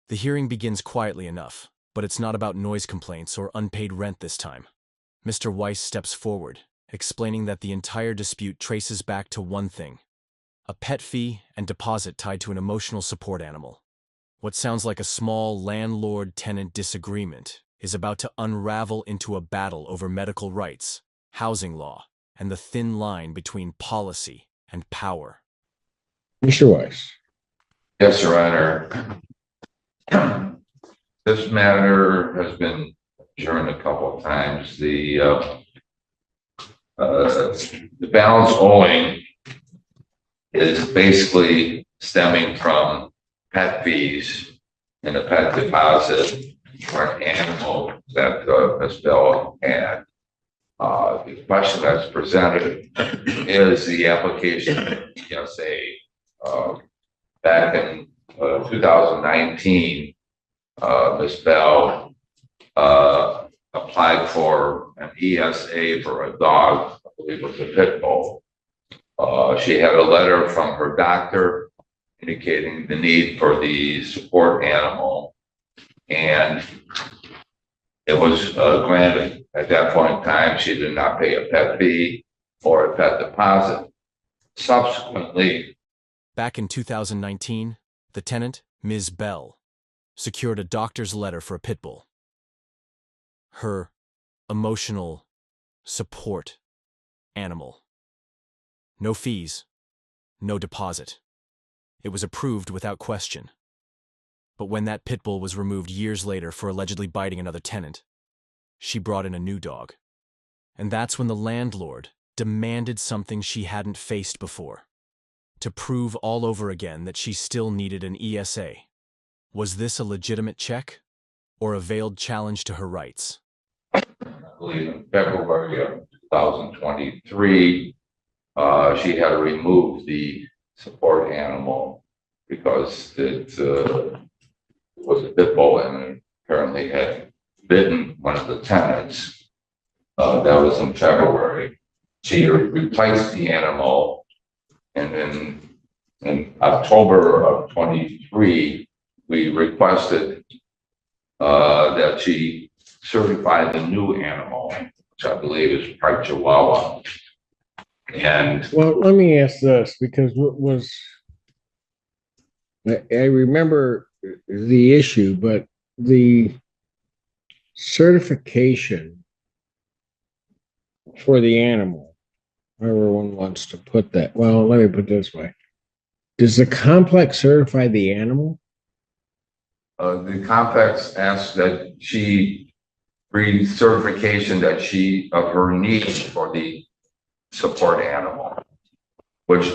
The hearing begins quietly enough, but it's not about noise complaints or unpaid rent this time. Mr. Weiss steps forward, explaining that the entire dispute traces back to one thing: a pet fee and deposit tied to an emotional support animal. What sounds like a small landlord-tenant disagreement is about to unravel into a battle over medical rights, housing law, and the thin line between policy and power. Mr. Weiss. Yes, Your Honor. This matter has been adjourned a couple of times. The balance owing is basically stemming from pet fees and a pet deposit for an animal that Ms. Bell had. The question that's presented is the application of ESA. Back in 2019, Ms. Bell applied for an ESA for a dog. I believe it was a pit bull. She had a letter from her doctor indicating the need for the support animal, and it was granted. At that point in time, she did not pay a pet fee or a pet deposit. Subsequently, back in 2019, the tenant, Ms. Bell, secured a doctor's letter for a pit bull. Her emotional support animal. No fees, no deposit. It was approved without question. But when that pit bull was removed years later for allegedly biting another tenant, she brought in a new dog. And that's when the landlord demanded something she hadn't faced before, to prove all over again that she still needed an ESA. Was this a legitimate check or a veiled challenge to her rights? I believe in February of 2023, she had to remove the support animal because it was a pit bull and it apparently had bitten one of the tenants. That was in February. She replaced the animal, and then in October of 23, we requested that she certify the new animal, which I believe is Pride Chihuahua. And Well, let me ask this, because what was, I remember the issue, but the certification for the animal, however one wants to put that. Well, let me put it this way. Does the complex certify the animal? the complex asked that she read certification that she of her needs for the support animal, which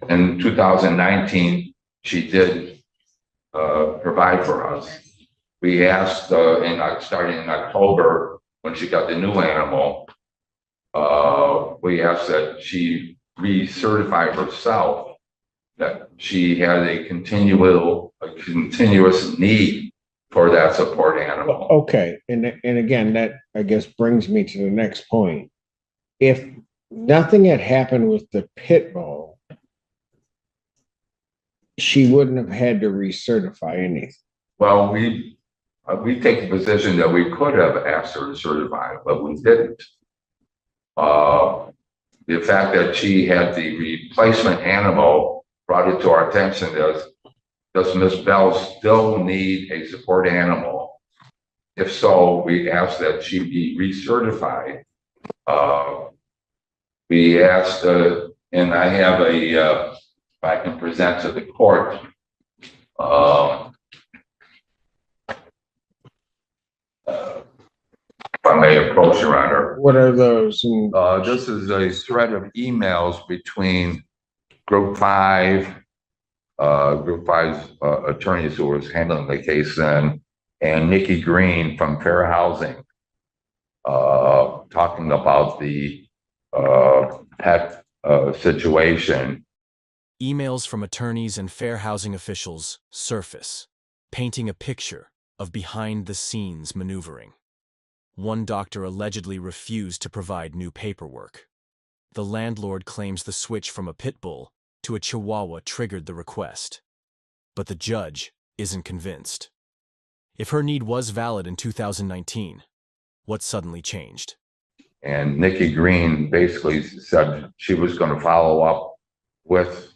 in 2019 she did provide for us. We asked starting in October when she got the new animal, we asked that she recertify herself that she had a continuous need for that support animal. Okay, and again, that I guess brings me to the next point. If nothing had happened with the pit bull, she wouldn't have had to recertify anything. Well, we take the position that we could have asked her to certify, but we didn't. The fact that she had the replacement animal brought it to our attention. Does Ms. Bell still need a support animal? If so, we asked that she be recertified. We asked, and I have if I can present to the court, if I may approach Your Honor. What are those? This is a thread of emails between Group 5, Group 5's attorneys who was handling the case then, and Nikki Green from Fair Housing, talking about the pet situation. Emails from attorneys and fair housing officials surface, painting a picture of behind-the-scenes maneuvering. One doctor allegedly refused to provide new paperwork. The landlord claims the switch from a pit bull to a Chihuahua triggered the request. But the judge isn't convinced. If her need was valid in 2019, what suddenly changed? And Nikki Green basically said she was going to follow up with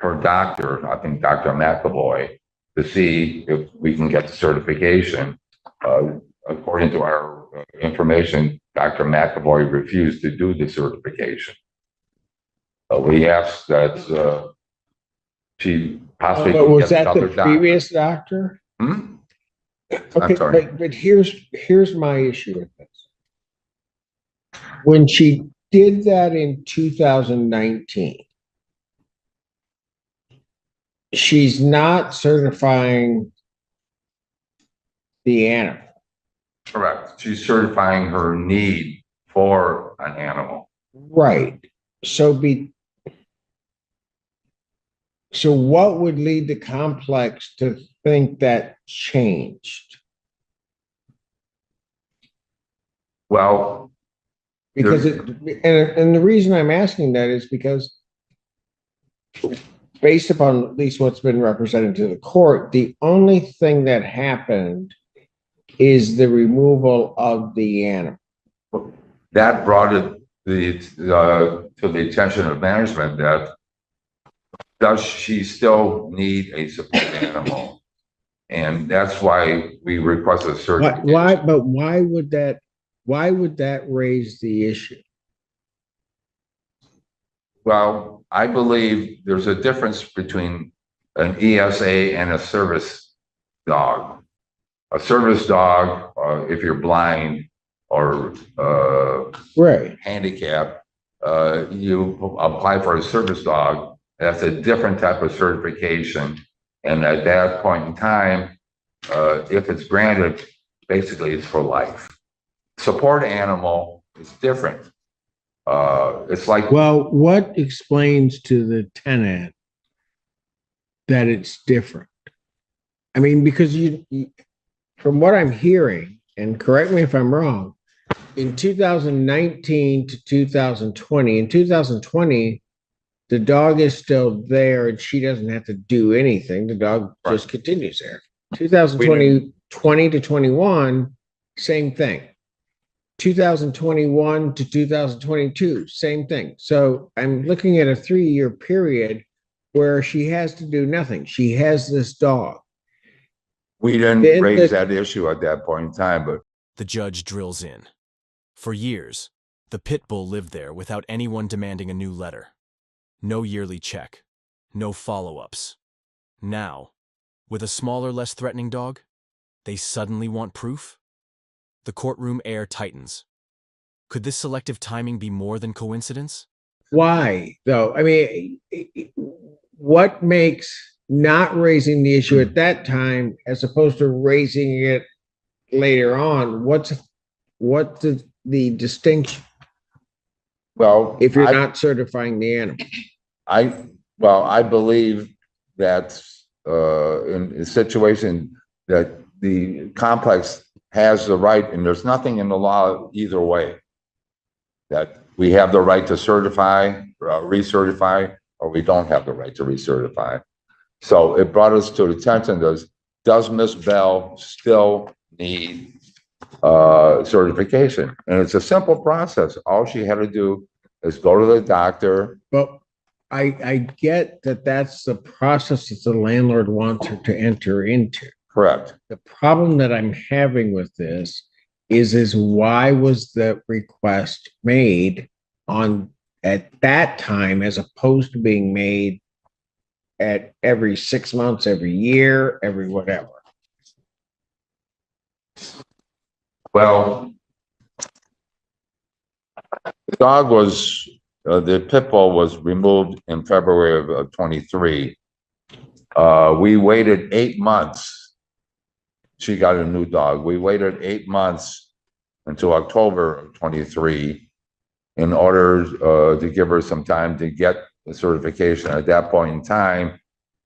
her doctor, I think Dr. McAvoy, to see if we can get the certification. According to our information, Dr. McAvoy refused to do the certification. We asked that she possibly But could was get that the another previous doctor? Hmm? Okay, sorry. but here's my issue with this. When she did that in 2019, she's not certifying the animal. Correct. She's certifying her need for an animal. Right. So what would lead the complex to think that changed? Well, Because and the reason I'm asking that is because based upon at least what's been represented to the court, the only thing that happened is the removal of the animal. that brought it to the attention of management that does she still need a support animal? And that's why we requested a certification. Why would that raise the issue? Well, I believe there's a difference between an ESA and a service dog. A service dog, if you're blind or Right. handicapped, you apply for a service dog. That's a different type of certification. And at that point in time, if it's granted, basically it's for life. Support animal is different. It's like, Well, what explains to the tenant that it's different? I mean, because from what I'm hearing, and correct me if I'm wrong, in 2019 to 2020, in 2020, the dog is still there and she doesn't have to do anything. The dog just continues there. 2020, 20 to 21, same thing. 2021 to 2022, same thing. So I'm looking at a 3-year period where she has to do nothing. She has this dog. we didn't raise that issue at that point in time, but The judge drills in. For years, the pit bull lived there without anyone demanding a new letter. No yearly check. No follow-ups. Now, with a smaller, less threatening dog, they suddenly want proof? The courtroom air tightens. Could this selective timing be more than coincidence? Why, though? I mean, what makes not raising the issue at that time as opposed to raising it later on? What's the distinction well, if you're not certifying the animal? I believe that in a situation that the complex has the right, and there's nothing in the law either way, that we have the right to certify, recertify, or we don't have the right to recertify. So it brought us to the attention, does Ms. Bell still need certification? And it's a simple process. All she had to do is go to the doctor. But I get that that's the process that the landlord wants her to enter into. Correct. The problem that I'm having with this is why was the request made at that time as opposed to being made at every 6 months, every year, every whatever? Well, the dog was, the pit bull was removed in February of 23. We waited 8 months. She got a new dog. We waited 8 months until October of 23 in order to give her some time to get the certification. At that point in time,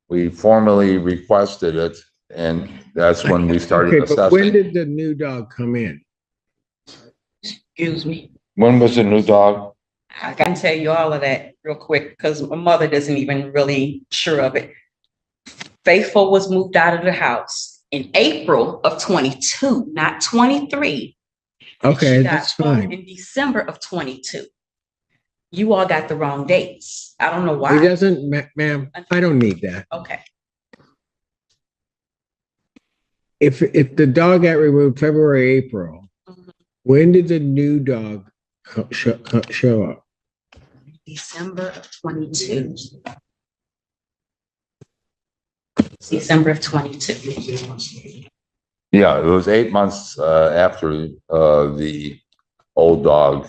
we formally requested it, and that's when we started assessing. But when did the new dog come in? Excuse me. When was the new dog? I can tell you all of that real quick because my mother doesn't even really sure of it. Faithful was moved out of the house in April of 22, not 23. And Okay, she got that's home fine. in December of 22. You all got the wrong dates. I don't know It why. doesn't, ma'am, I don't need that. Okay. If the dog got removed February, April, Mhm. when did the new dog show up? December of 22. December of 22. Yeah, it was 8 months after the old dog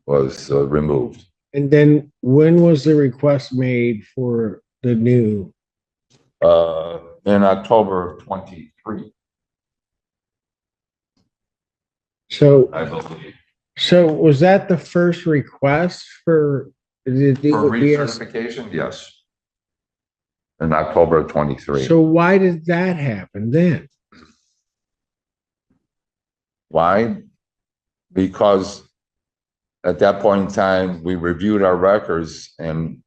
was removed. And then when was the request made for the new? In October of 23, So, I believe. so was that the first request for the For ESA? recertification, yes. In October of 23. So why did that happen then? Why? Because at that point in time, we reviewed our records and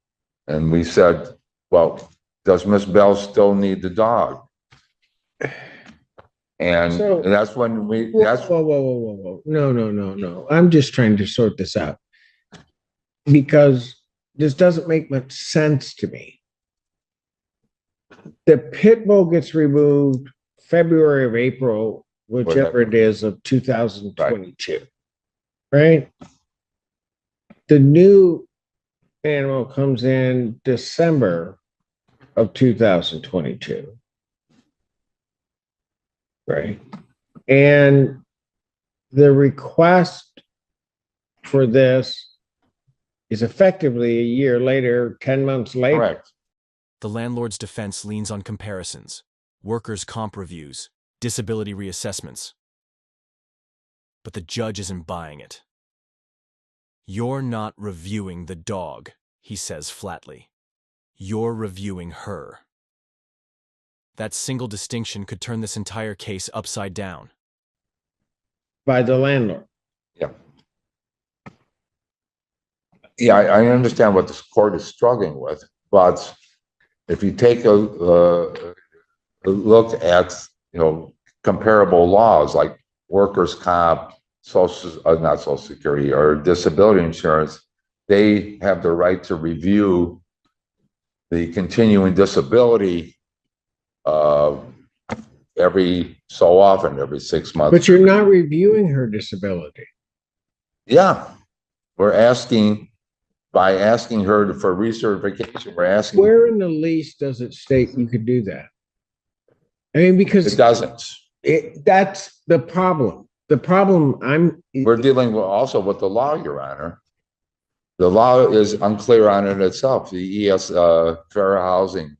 we said, well, does Miss Bell still need the dog? And So- that's when we, Whoa, that's, whoa. No. I'm just trying to sort this out. Because this doesn't make much sense to me. The pit bull gets removed February of April, whichever it is, of 2022. Right? The new animal comes in December of 2022. Right? And the request for this is effectively a year later, 10 months later. correct. The landlord's defense leans on comparisons, workers' comp reviews, disability reassessments. But the judge isn't buying it. You're not reviewing the dog, he says flatly. You're reviewing her. That single distinction could turn this entire case upside down. By the landlord. Yeah. Yeah, I understand what this court is struggling with, but if you take a look at, comparable laws like workers' comp, not social security or disability insurance, they have the right to review the continuing disability every so often, every 6 months. But you're not reviewing her disability. Yeah, we're asking, by asking her for recertification, we're asking. Where in the lease does it state you could do that? I mean, It because doesn't. that's the problem. The problem We're dealing with also with the law, Your Honor. The law is unclear on it itself. The ESA, fair housing,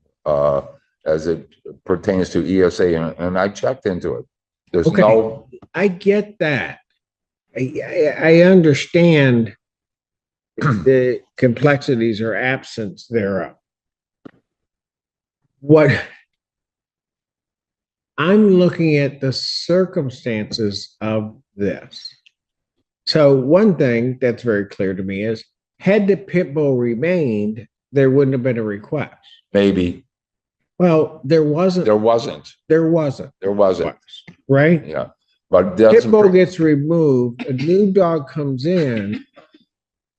as it pertains to ESA, and I checked into it. There's Okay. no, I get that. I understand the complexities or absence thereof. What I'm looking at the circumstances of this. So one thing that's very clear to me is had the pit bull remained, there wouldn't have been a request. maybe, Well, there wasn't. there wasn't, Right? yeah. But that's, Pit bull gets removed, a new dog comes in,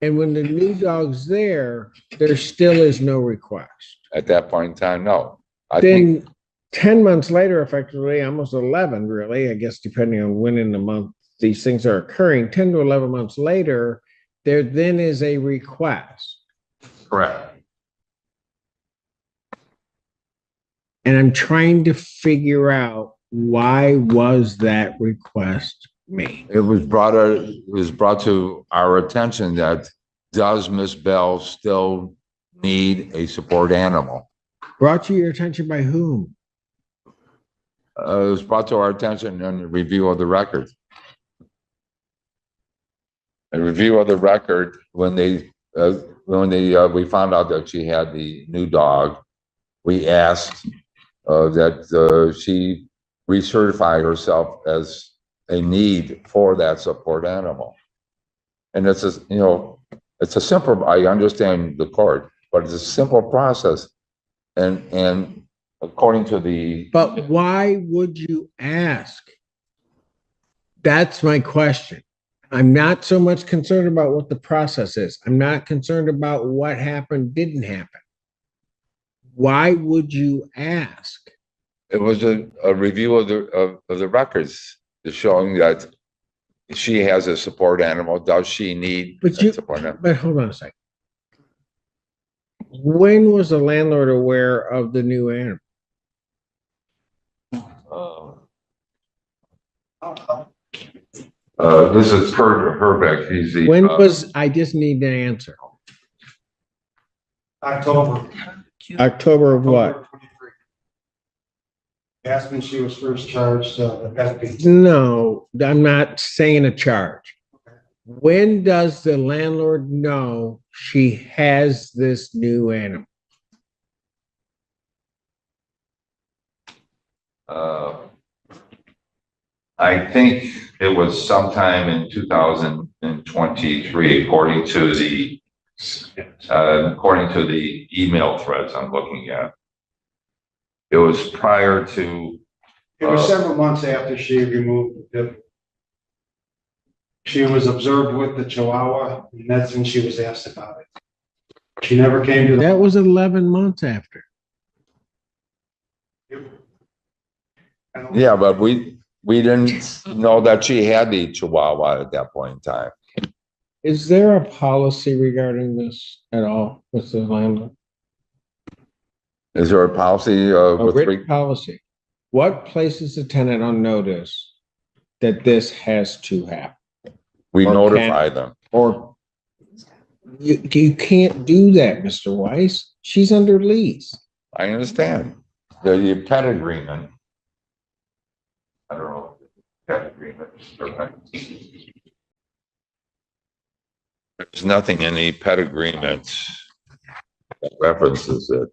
and when the new dog's there still is no request. at that point in time, no. I Then think 10 months later, effectively, almost 11, really, I guess, depending on when in the month these things are occurring, 10 to 11 months later, there then is a request. correct. And I'm trying to figure out why was that request made? It was brought to our attention that does Miss Bell still need a support animal? Brought to your attention by whom? It was brought to our attention in the review of the record. A review of the record when we found out that she had the new dog, we asked that she recertify herself as a need for that support animal. And it's a simple, I understand the court, but it's a simple process. And according to the, But why would you ask? That's my question. I'm not so much concerned about what the process is. I'm not concerned about what happened, didn't happen. Why would you ask? it was a review of the records showing that she has a support animal. Does she need But a you, support animal? but hold on a second. When was the landlord aware of the new animal? This is Kurt Herbeck. He's the. When was, I just need an answer. October. October of what? October 23. That's when she was first charged, FP. No, I'm not saying a charge. When does the landlord know she has this new animal? I think it was sometime in 2023, according to the email threads I'm looking at. It was prior to. It was several months after she removed the pit. She was observed with the Chihuahua, and that's when she was asked about it. She never came to the. That was 11 months after. Yeah, but we didn't know that she had the Chihuahua at that point in time. Is there a policy regarding this at all with the landlord? Is there a policy A with written policy? What places the tenant on notice that this has to happen? we or notify them? Or you can't do that, Mr. Weiss. She's under lease. I understand. The pet agreement. I don't know. Pet agreement. There's nothing in the pet agreement that references it,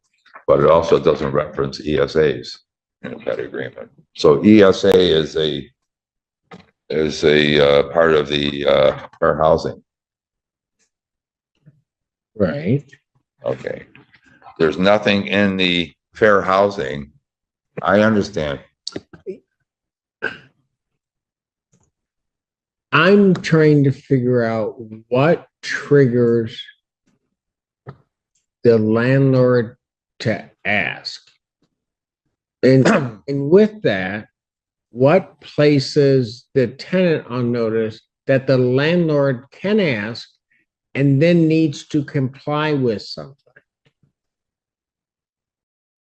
but it also doesn't reference ESAs in the pet agreement. So ESA is a part of the fair housing. Right. Okay. There's nothing in the fair housing. I understand. I'm trying to figure out what triggers the landlord to ask. And with that, what places the tenant on notice that the landlord can ask and then needs to comply with something?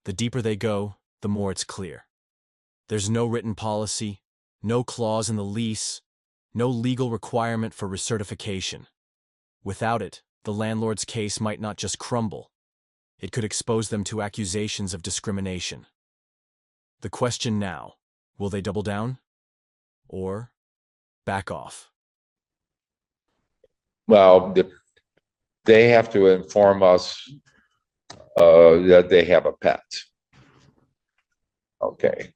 The deeper they go, the more it's clear. There's no written policy, no clause in the lease, no legal requirement for recertification. Without it, the landlord's case might not just crumble. It could expose them to accusations of discrimination. The question now, will they double down? Or back off? Well, they have to inform us that they have a pet. Okay.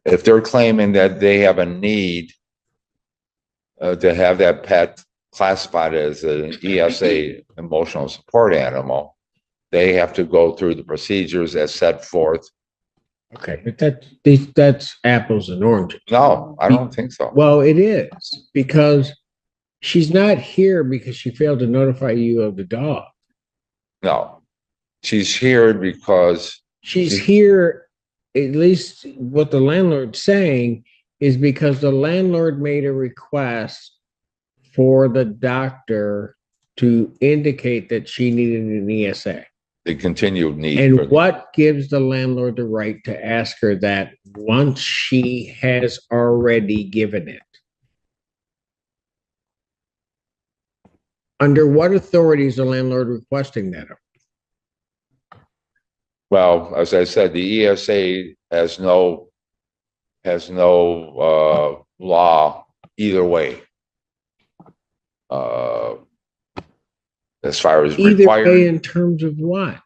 If they're claiming that they have a need to have that pet classified as an ESA, emotional support animal, they have to go through the procedures as set forth. Okay, but that's apples and oranges. No, I don't think so. Well, it is, because she's not here because she failed to notify you of the dog. No, she's here because She's here, at least what the landlord's saying is because the landlord made a request for the doctor to indicate that she needed an ESA. the continued need. And what gives the landlord the right to ask her that once she has already given it? Under what authority is the landlord requesting that? Well, as I said, the ESA has no law either way. As far as Either way, requiring in terms of what?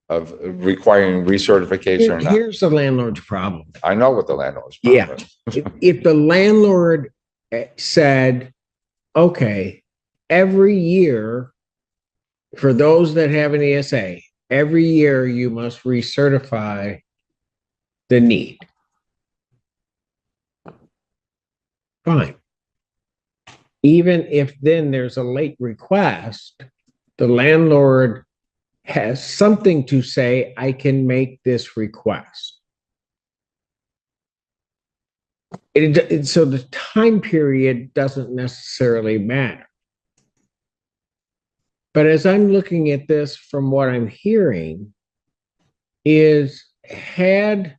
of requiring recertification or not. Here's the landlord's problem. I know what the landlord's Yeah. problem is. If the landlord said, okay, every year for those that have an ESA, every year you must recertify the need. Fine. Even if then there's a late request, the landlord has something to say, I can make this request. So the time period doesn't necessarily matter. But as I'm looking at this from what I'm hearing is had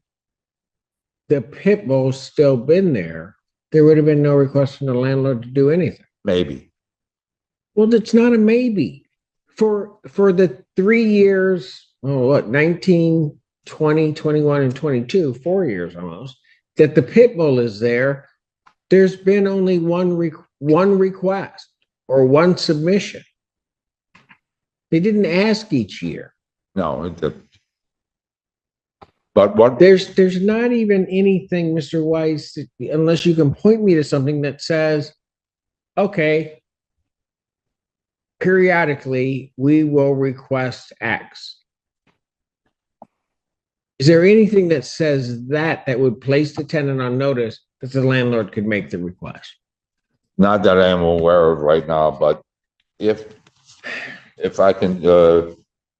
the pit bull still been there, there would have been no request from the landlord to do anything. Maybe. Well, it's not a maybe. For the 3 years, 19, 20, 21, and 22, 4 years almost, that the pit bull is there, there's been only one request or one submission. They didn't ask each year. No, but what? There's not even anything, Mr. Weiss, unless you can point me to something that says, okay, periodically we will request X. Is there anything that says that would place the tenant on notice that the landlord could make the request? Not that I am aware of right now, but if I can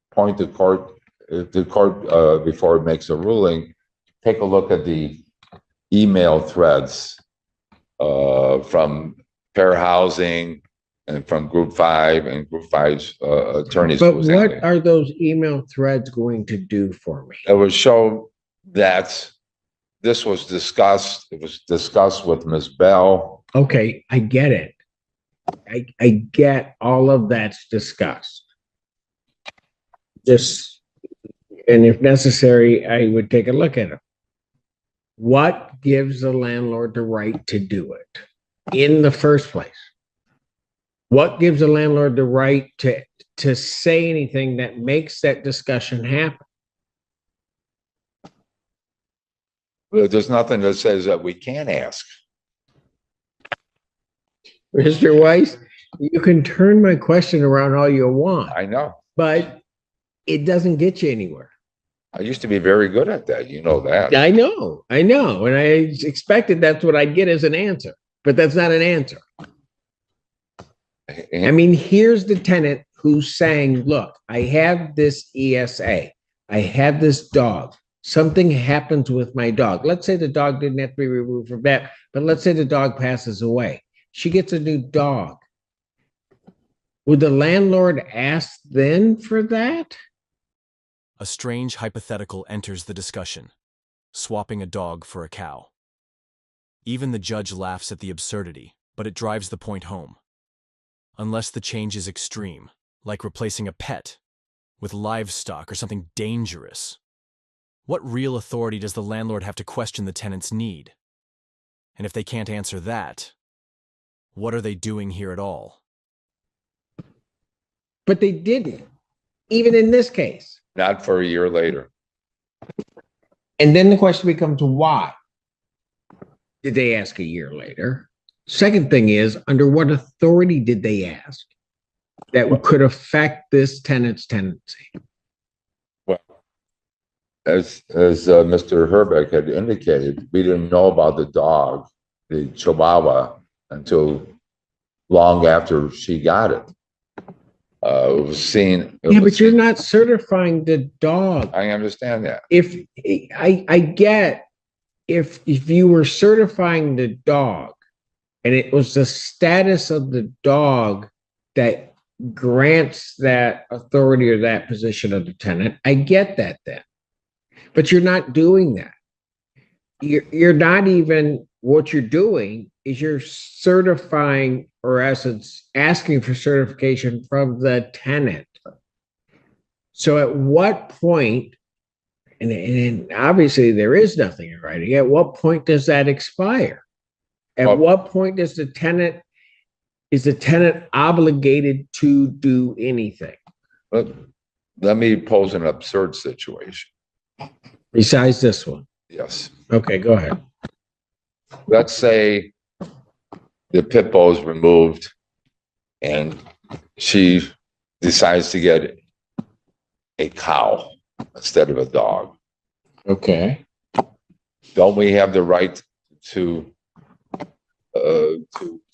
point the court before it makes a ruling, take a look at the email threads from Fair Housing and from Group 5 and Group 5's attorneys. But what are those email threads going to do for me? It would show that this was discussed. It was discussed with Ms. Bell. Okay, I get it. I get all of that's discussed. Just, and if necessary, I would take a look at it. What gives the landlord the right to do it in the first place? What gives the landlord the right to say anything that makes that discussion happen? Well, there's nothing that says that we can't ask. Mr. Weiss, you can turn my question around all you want. I know. But it doesn't get you anywhere. I used to be very good at that. You know that. I know. And I expected that's what I'd get as an answer, but that's not an answer. I mean, here's the tenant who's saying, look, I have this ESA. I have this dog. Something happens with my dog. Let's say the dog didn't have to be removed from vet, but let's say the dog passes away. She gets a new dog. Would the landlord ask then for that? A strange hypothetical enters the discussion, swapping a dog for a cow. Even the judge laughs at the absurdity, but it drives the point home. Unless the change is extreme, like replacing a pet with livestock or something dangerous, what real authority does the landlord have to question the tenant's need? And if they can't answer that, what are they doing here at all? But they didn't, even in this case. Not for a year later. And then the question becomes, why did they ask a year later? Second thing is, under what authority did they ask that could affect this tenant's tenancy? Well, as Mr. Herbeck had indicated, we didn't know about the dog, the Chihuahua, until long after she got it. It was seen. But you're not certifying the dog. I understand that. If I get, if you were certifying the dog and it was the status of the dog that grants that authority or that position of the tenant, I get that then. But you're not doing that. You're not even, what you're doing is you're certifying, or essence, asking for certification from the tenant. So at what point, and obviously there is nothing in writing, at what point does that expire? At what point does is the tenant obligated to do anything? Let me pose an absurd situation. Besides this one? Yes. Okay, go ahead. Let's say the pit bull is removed and she decides to get a cow instead of a dog. Okay. Don't we have the right to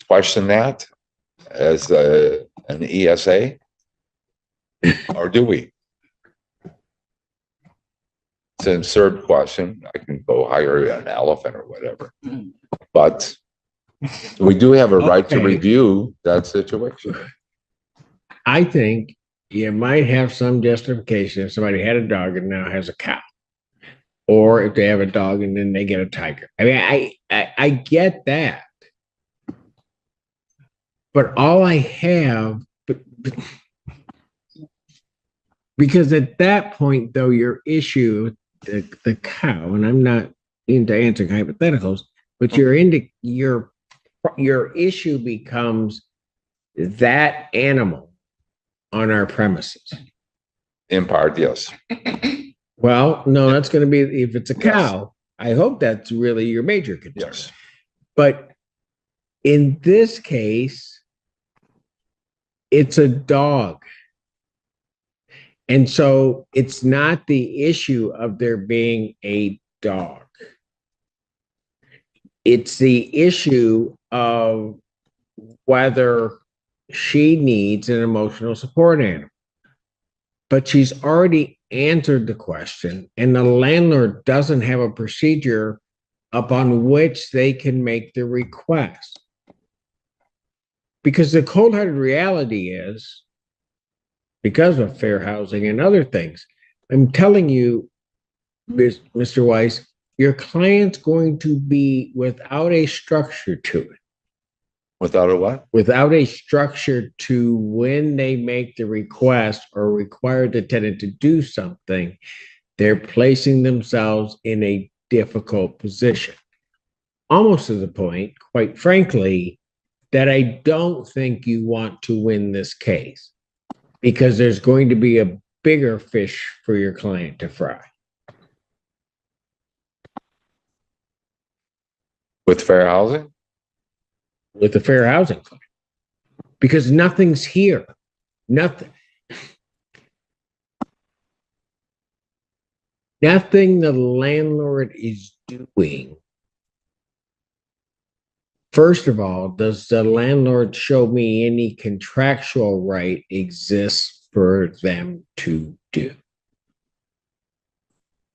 question that as an ESA? Or do we? It's an absurd question. I can go hire an elephant or whatever. But we do have a right to Okay. review that situation. I think you might have some justification if somebody had a dog and now has a cow. Or if they have a dog and then they get a tiger. I mean, I get that. But all I have, because at that point, though, your issue, the cow, and I'm not into answering hypotheticals, but your issue becomes that animal on our premises. In part, yes. Well, no, that's going to be if it's a cow. I hope that's really your major concern. Yes. But in this case, it's a dog. And so it's not the issue of there being a dog. It's the issue of whether she needs an emotional support animal. But she's already answered the question, and the landlord doesn't have a procedure upon which they can make the request. Because the cold-hearted reality is, because of fair housing and other things, I'm telling you, Mr. Weiss, your client's going to be without a structure to it. Without a what? Without a structure to when they make the request or require the tenant to do something, they're placing themselves in a difficult position. Almost to the point, quite frankly, that I don't think you want to win this case because there's going to be a bigger fish for your client to fry. With fair housing? With the fair housing claim, because nothing's here. Nothing the landlord is doing. First of all, does the landlord show me any contractual right exists for them to do?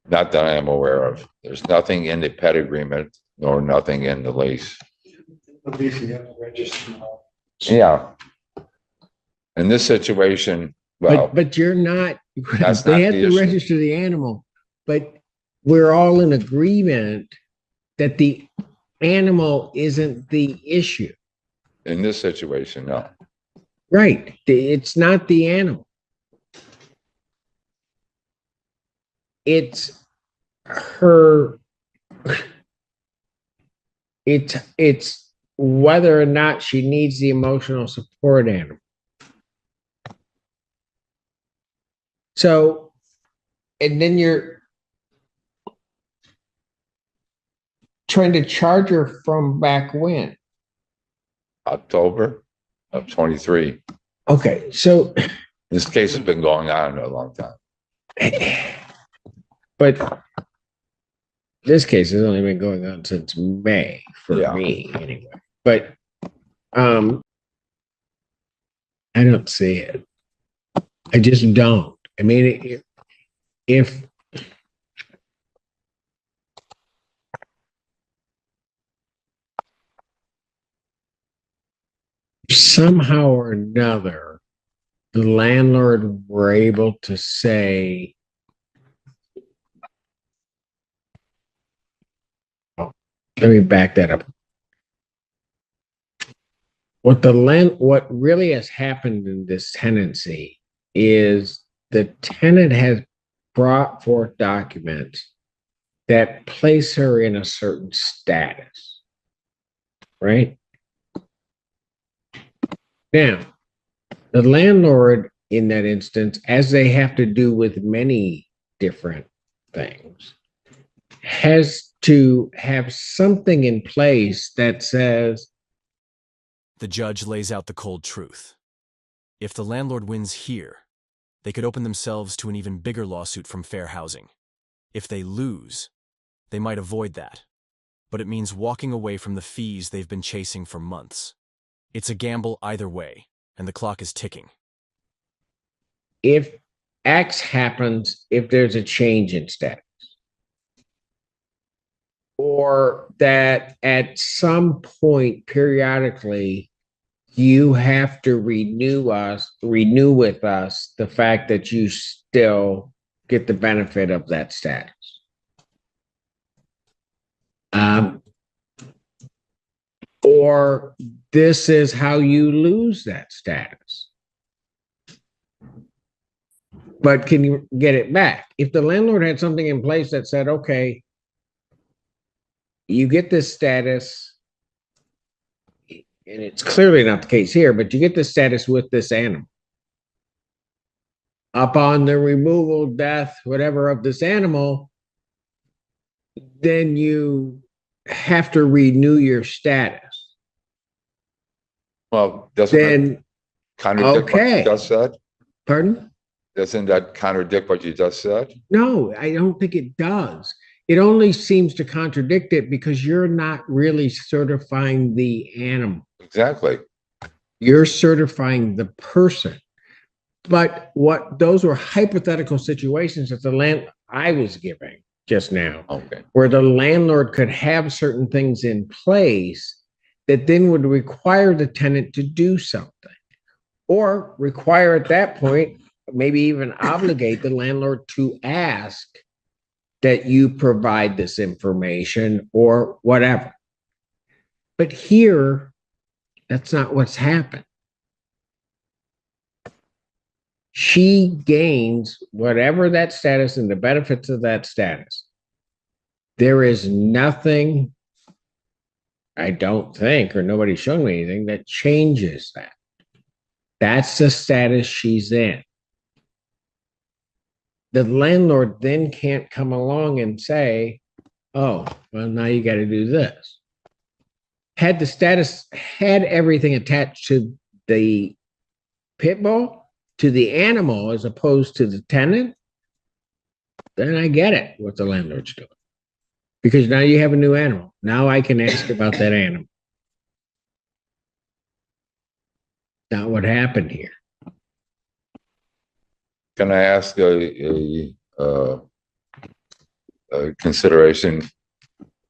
Not that I am aware of. There's nothing in the pet agreement nor nothing in the lease. At least you have to register now. Yeah. In this situation, well, But you're not, That's they not have the to issue. register the animal, but we're all in agreement that the animal isn't the issue. in this situation, no. Right. It's not the animal. It's her. It's whether or not she needs the emotional support animal. So, and then you're trying to charge her from back when? October of 23. Okay, so This case has been going on a long time. but this case has only been going on since May for Yeah. me anyway. But I don't see it. I just don't. I mean, if somehow or another the landlord were able to say, oh, let me back that up. What really has happened in this tenancy is the tenant has brought forth documents that place her in a certain status, right? Now, the landlord in that instance, as they have to do with many different things, has to have something in place that says, The judge lays out the cold truth. If the landlord wins here, They could open themselves to an even bigger lawsuit from Fair Housing. If they lose, they might avoid that, but it means walking away from the fees they've been chasing for months. It's a gamble either way, and the clock is ticking. If X happens, if there's a change in status, or that at some point periodically you have to renew with us the fact that you still get the benefit of that status. Or this is how you lose that status. But can you get it back? If the landlord had something in place that said, okay, you get this status, and it's clearly not the case here, but you get this status with this animal. Upon the removal, death, whatever of this animal, then you have to renew your status. Well, doesn't that contradict what you just said? Pardon? Doesn't that contradict what you just said? No, I don't think it does. It only seems to contradict it because you're not really certifying the animal. Exactly. You're certifying the person. But those were hypothetical situations that I was giving just now, okay, where the landlord could have certain things in place that then would require the tenant to do something, or require at that point, maybe even obligate the landlord to ask that you provide this information or whatever. But here, that's not what's happened. She gains whatever that status and the benefits of that status. There is nothing, I don't think, or nobody's shown me anything that changes that. That's the status she's in. The landlord then can't come along and say, oh, well, now you got to do this. Had the status had everything attached to the pit bull, to the animal, as opposed to the tenant, then I get it, what the landlord's doing. Because now you have a new animal. Now I can ask about that animal. Not what happened here. can I ask a consideration?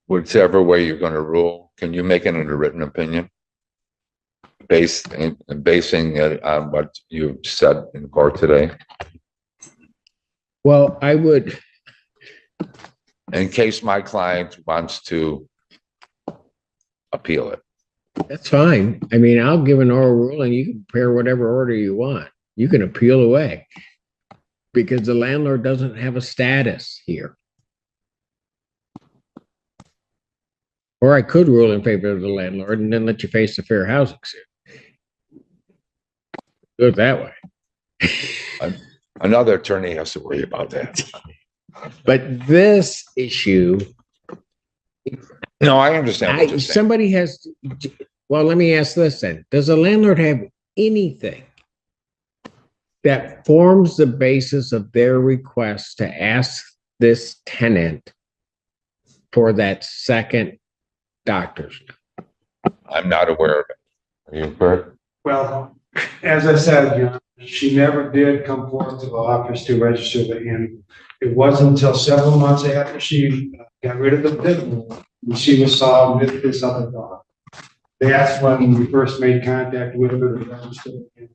Whichever way you're going to rule, can you make it in a written opinion? Basing it on what you said in court today, Well, I would, in case my client wants to appeal it. that's fine. I mean, I'll give an oral ruling. You can prepare whatever order you want. You can appeal away because the landlord doesn't have a status here. Or I could rule in favor of the landlord and then let you face the fair housing suit. Do it that way. Another attorney has to worry about that. But this issue, No, I understand what you're saying. somebody has, well, let me ask this then. Does a landlord have anything that forms the basis of their request to ask this tenant for that second doctor's note? I'm not aware of it. Are you correct? Well, as I said, you know, she never did come forth to the office to register the animal. It wasn't until several months after she got rid of the pit bull and she was saw with this other dog. That's when we first made contact with her to register the animal.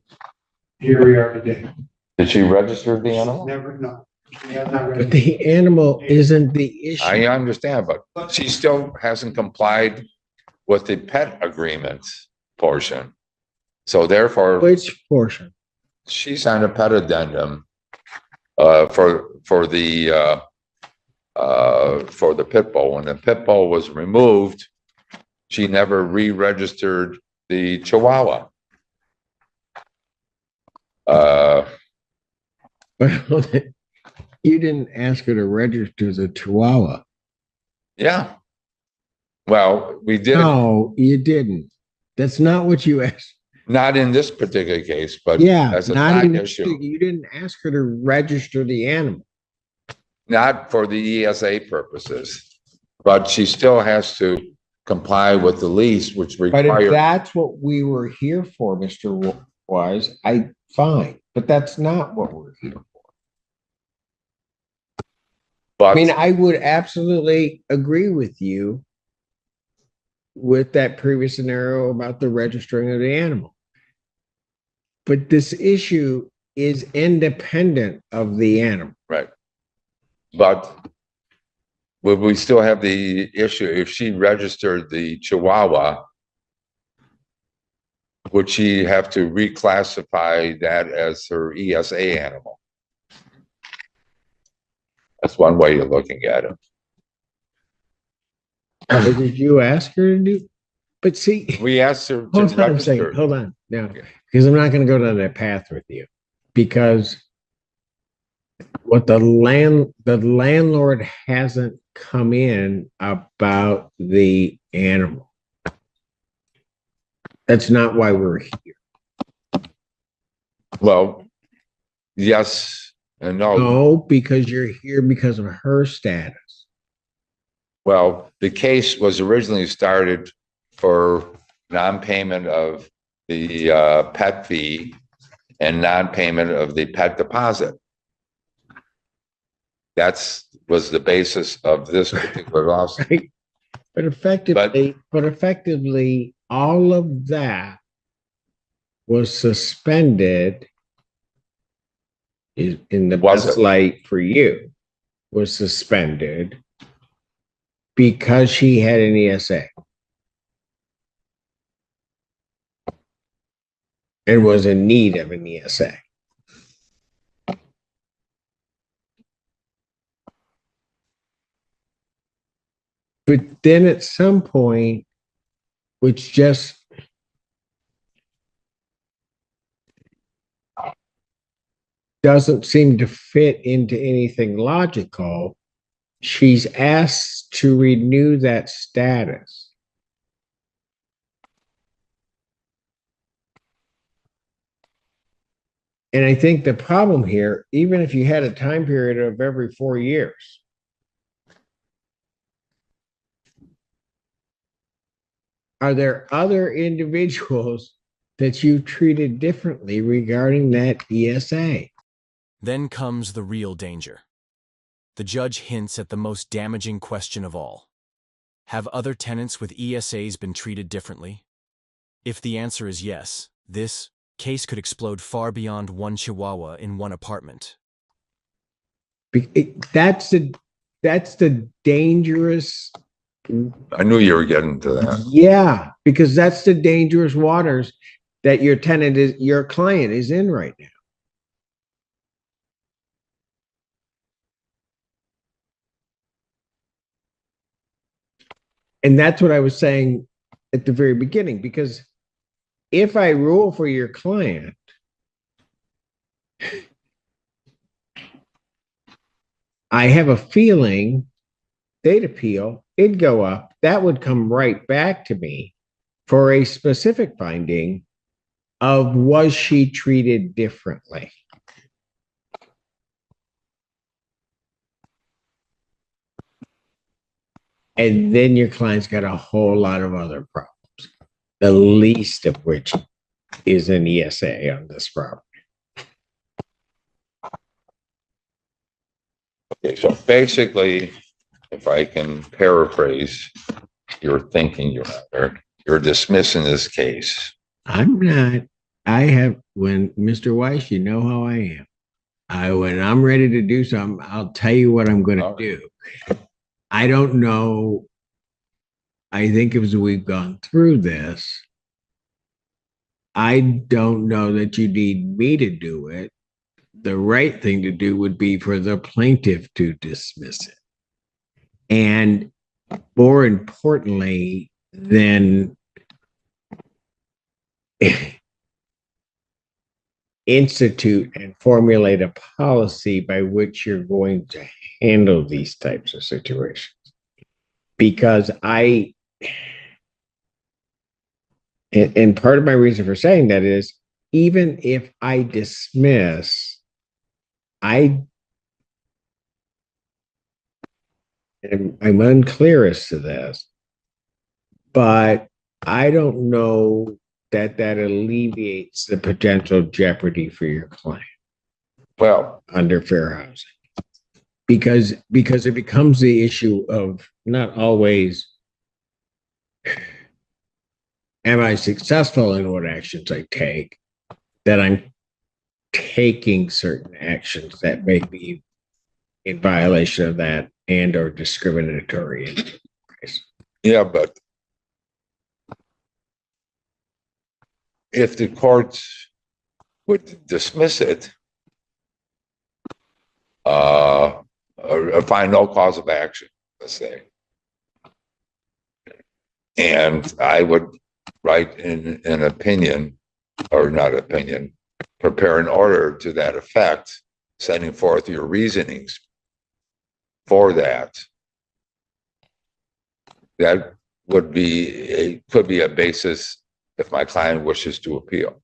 Here we are today. Did she register the animal? Never, no. She has not But registered. the animal isn't the issue. I understand, but she still hasn't complied with the pet agreement portion. So therefore, Which portion? she's on a pet addendum for the pit bull. When the pit bull was removed, she never re-registered the Chihuahua. Well, you didn't ask her to register the Chihuahua. Yeah. Well, we did. No, you didn't. That's not what you asked. Not in this particular case, but Yeah, as a not side even, issue, you didn't ask her to register the animal. not for the ESA purposes. But she still has to comply with the lease, which But if requires, that's what we were here for, Mr. Wise, fine, but that's not what we're here for. I mean, but I would absolutely agree with you with that previous scenario about the registering of the animal. But this issue is independent of the animal. right. But would we still have the issue if she registered the Chihuahua? Would she have to reclassify that as her ESA animal? That's one way of looking at it. Or did you ask her to do? But see, We asked her to hold on a second, register. hold on. No, Okay. because I'm not going to go down that path with you. Because what the landlord hasn't come in about the animal. That's not why we're here. Well, yes and no. No, because you're here because of her status. Well, the case was originally started for non-payment of the pet fee and non-payment of the pet deposit. Was the basis of this particular lawsuit. Right? But effectively, all of that was suspended in the best light for you, was suspended because she had an ESA and was in need of an ESA. But then at some point, which just doesn't seem to fit into anything logical, she's asked to renew that status. And I think the problem here, even if you had a time period of every 4 years, are there other individuals that you treated differently regarding that ESA? Then comes the real danger. The judge hints at the most damaging question of all. Have other tenants with ESAs been treated differently? If the answer is yes, this case could explode far beyond one Chihuahua in one apartment. That's the dangerous. I knew you were getting to that. Yeah, because that's the dangerous waters that your client is in right now. And that's what I was saying at the very beginning, because if I rule for your client, I have a feeling they'd appeal, it'd go up, that would come right back to me for a specific finding of was she treated differently? And then your client's got a whole lot of other problems, the least of which is an ESA on this property. Okay, so basically, if I can paraphrase your thinking, you're dismissing this case. I'm not. When Mr. Weiss, you know how I am. When I'm ready to do something, I'll tell you what I'm going to do. I don't know. I think as we've gone through this, I don't know that you need me to do it. The right thing to do would be for the plaintiff to dismiss it. And more importantly, then institute and formulate a policy by which you're going to handle these types of situations. Because And part of my reason for saying that is even if I dismiss, I'm unclear as to this, but I don't know that alleviates the potential jeopardy for your client Well, under fair housing. Because it becomes the issue of not always am I successful in what actions I take, that I'm taking certain actions that may be in violation of that and or discriminatory. yeah, but if the courts would dismiss it, or find no cause of action, let's say, and I would write in an opinion, or not opinion, prepare an order to that effect, setting forth your reasonings for that. That would be could be a basis if my client wishes to appeal.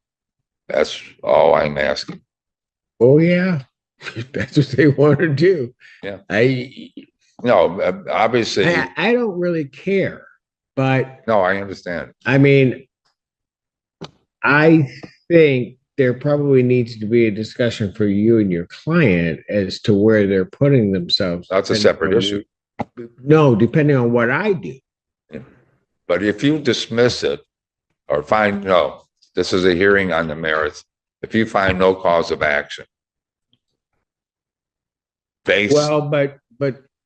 That's all I'm asking. Oh yeah, that's what they want to do. Yeah. No, Obviously. I don't really care, but no, I understand. I mean, I think there probably needs to be a discussion for you and your client as to where they're putting themselves. That's a separate issue. No, depending on what I do. Yeah. But if you dismiss it or find no, this is a hearing on the merits. If you find no cause of action, well, but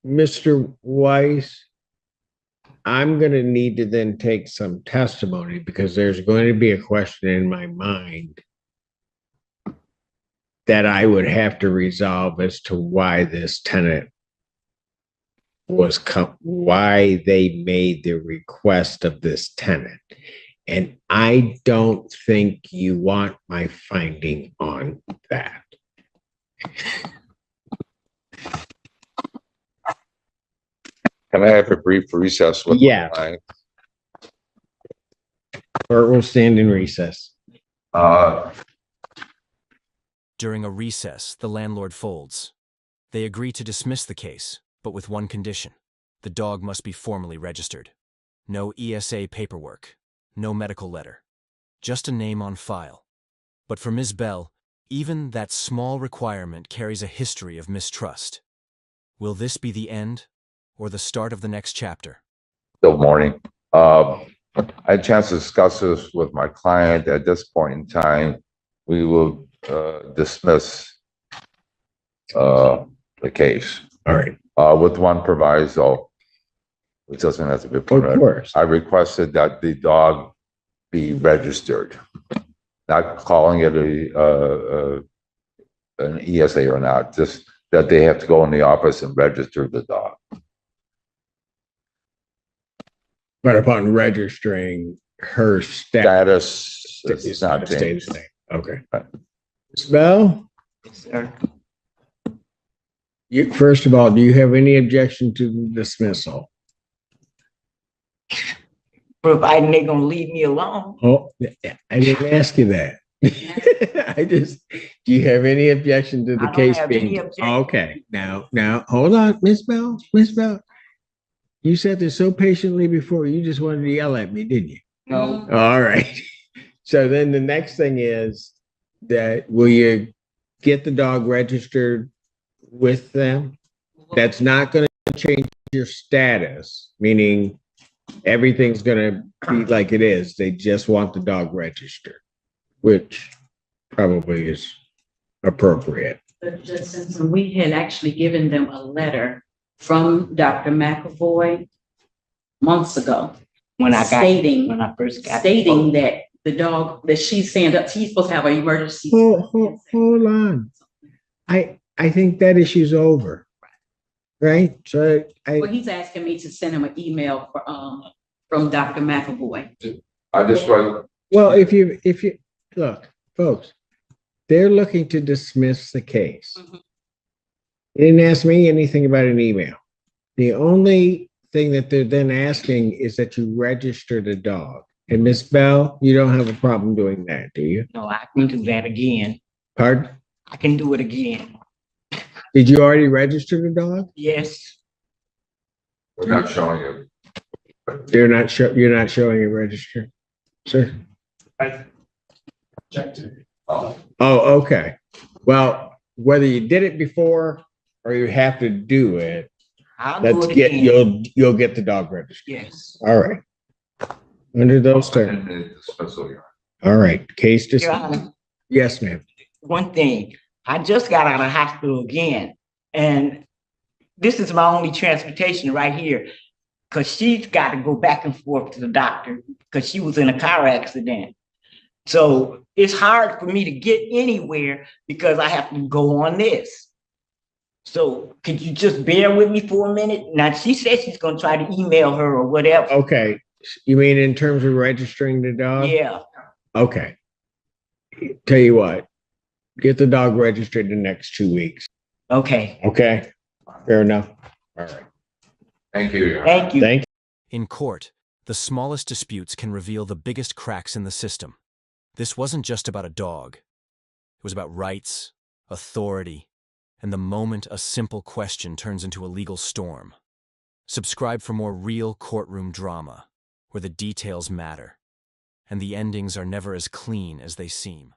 Mr. Weiss, I'm going to need to then take some testimony because there's going to be a question in my mind that I would have to resolve as to why this tenant why they made the request of this tenant. And I don't think you want my finding on that. Can I have a brief recess with yeah. my Court will stand in recess. During a recess, the landlord folds. They agree to dismiss the case, but with one condition. The dog must be formally registered. No ESA paperwork, no medical letter, just a name on file. But for Ms. Bell, even that small requirement carries a history of mistrust. Will this be the end or the start of the next chapter? Good morning. I had a chance to discuss this with my client. At this point in time, we will dismiss the case. All right. With one proviso, which doesn't have to be put. Of course. I requested that the dog be registered, not calling it an ESA or not, just that they have to go in the office and register the dog. But upon registering her status is not changed. Okay. Ms. Bell? Sir. First of all, do you have any objection to the dismissal? Providing they're gonna leave me alone. Oh, I didn't ask you that. Do you have any objection to the case being? Okay, now, hold on, Miss Bell. You said this so patiently before, you just wanted to yell at me, didn't you? No. All right. So then the next thing is that will you get the dog registered with them? That's not going to change your status, meaning everything's going to be like it is. They just want the dog registered, which probably is appropriate. But Judge Simpson, we had actually given them a letter from Dr. McAvoy months ago. When I first got stating that the dog that she's saying that she's supposed to have an emergency. Hold on. I think that issue's over. Right? So well, he's asking me to send him an email from Dr. McAvoy. I just want. Well, if you look, folks, they're looking to dismiss the case. Mm-hmm. They didn't ask me anything about an email. The only thing that they're then asking is that you register the dog. And Miss Bell, you don't have a problem doing that, do you? No, I can do that again. Pardon? I can do it again. Did you already register the dog? Yes. We're not showing it. You're not showing it registered, sir? I checked it. Oh, Oh, okay. Well, whether you did it before or you have to do it, I'll do let's it get, again. you'll get the dog registered. Yes. All right. Under those terms. and the dismissal, Your All right, case Your dismissed. Honor, Yes, ma'am. one thing, I just got out of hospital again, and this is my only transportation right here. Cause she's got to go back and forth to the doctor because she was in a car accident. So it's hard for me to get anywhere because I have to go on this. So could you just bear with me for a minute? Now, she said she's gonna try to email her or whatever. Okay, you mean in terms of registering the dog? Yeah, Okay. Tell you what, get the dog registered in the next 2 weeks. okay, Okay, fair enough. All right. Thank you, Your Honor. thank you. Thank In court, the smallest disputes can reveal the biggest cracks in the system. This wasn't just about a dog. It was about rights, authority, and the moment a simple question turns into a legal storm. Subscribe for more real courtroom drama, where the details matter, and the endings are never as clean as they seem.